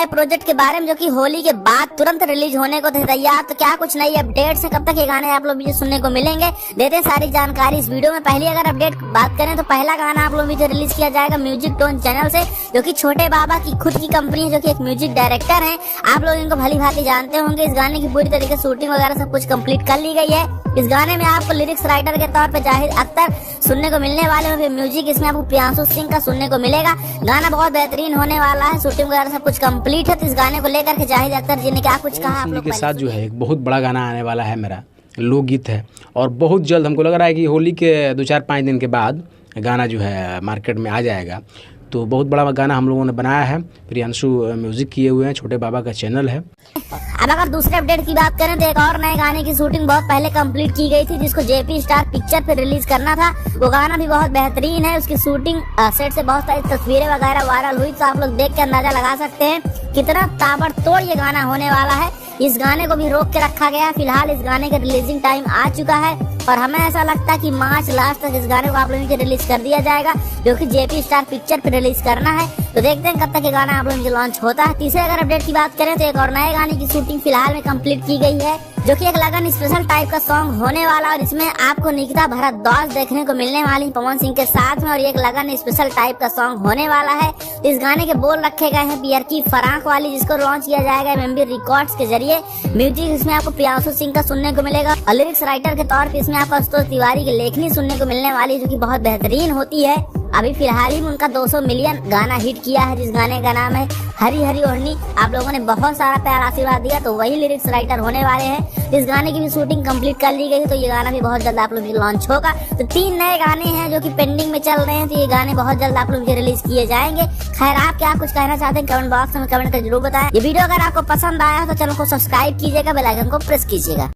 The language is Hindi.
नए प्रोजेक्ट के बारे में जो कि होली के बाद तुरंत रिलीज होने को थे तैयार। तो क्या कुछ नई अपडेट है, कब तक ये गाने आप लोग मुझे सुनने को मिलेंगे, देते हैं सारी जानकारी इस वीडियो में। पहली अगर अपडेट बात करें तो पहला गाना आप लोग मुझे रिलीज किया जाएगा म्यूजिक टोन चैनल से, जो कि छोटे बाबा की खुद की कंपनी है, जो कि एक म्यूजिक डायरेक्टर है। आप लोग इनको भली भांति जानते होंगे। इस गाने की पूरी तरीके से शूटिंग वगैरह सब कुछ कंप्लीट कर ली गई है। इस गाने में आपको लिरिक्स राइटर के तौर पे जाहिद अख्तर सुनने को मिलने वाले हैं, फिर म्यूजिक इसमें आपको प्रियांशु सिंह का सुनने को मिलेगा। गाना बहुत बेहतरीन होने वाला है, शूटिंग वगैरह सब कुछ कंप्लीट है। तो इस गाने को लेकर के जाहिद अख्तर जी ने क्या कुछ कहा आप लोग के साथ जो है एक बहुत बड़ा गाना आने वाला है, मेरा लोकगीत है और बहुत जल्द हमको लग रहा है कि होली के 2-4-5 दिन के बाद गाना जो है मार्केट में आ जाएगा। तो बहुत बड़ा गाना हम लोगों ने बनाया है, प्रियांशु म्यूजिक किए हुए हैं, छोटे बाबा का चैनल है। अब अगर दूसरे अपडेट की बात करें तो एक और नए गाने की शूटिंग बहुत पहले कंप्लीट की गई थी, जिसको जेपी स्टार पिक्चर पे रिलीज करना था। वो गाना भी बहुत बेहतरीन है। उसकी शूटिंग सेट से बहुत सारी तस्वीरें वगैरह वायरल हुई, तो आप लोग देख के अंदाजा लगा सकते हैं कितना ताबड़तोड़ ये गाना होने वाला है। इस गाने को भी रोक के रखा गया। फिलहाल इस गाने का रिलीजिंग टाइम आ चुका है और हमें ऐसा लगता है कि मार्च लास्ट तक इस गाने को आप लोगों को रिलीज कर दिया जाएगा, जो कि जेपी स्टार पिक्चर पे रिलीज करना है। तो देखते हैं कब तक ये गाना आप लोगों को लॉन्च होता है। तीसरे अगर अपडेट की बात करें तो एक और नए गाने की शूटिंग फिलहाल में कंप्लीट की गई है, जो कि एक लगन स्पेशल टाइप का सॉन्ग होने वाला और इसमें आपको निकिता भारद्वाज देखने को मिलने वाली पवन सिंह के साथ में, और एक लगन स्पेशल टाइप का सॉन्ग होने वाला है। इस गाने के बोल रखे गए हैं पियर की फराक वाली, जिसको लॉन्च किया जाएगा एमएमबी रिकॉर्ड्स के जरिए। म्यूजिक इसमें आपको प्रियांशु सिंह का सुनने को मिलेगा और लिरिक्स राइटर के तौर पे इसमें आपको आशुतोष तिवारी की लेखनी सुनने को मिलने वाली, जो कि बहुत बेहतरीन होती है। अभी फिलहाल ही में उनका 200 मिलियन गाना हिट किया है, जिस गाने का नाम है हरी हरी ओढ़नी। आप लोगों ने बहुत सारा प्यार आशीर्वाद दिया, तो वही लिरिक्स राइटर होने वाले हैं। इस गाने की भी शूटिंग कंप्लीट कर ली गई, तो ये गाना भी बहुत जल्द आप लोगों को लॉन्च होगा। तो 3 नए गाने हैं जो कि पेंडिंग में चल रहे हैं, तो ये गाने बहुत जल्द आप लोगों को रिलीज किए जाएंगे। खैर, आप क्या कुछ कहना चाहते हैं कमेंट बॉक्स में कमेंट कर जरूर बताएं। ये वीडियो अगर आपको पसंद आया तो चैनल को सब्सक्राइब कीजिएगा, बेल आइकन को प्रेस कीजिएगा।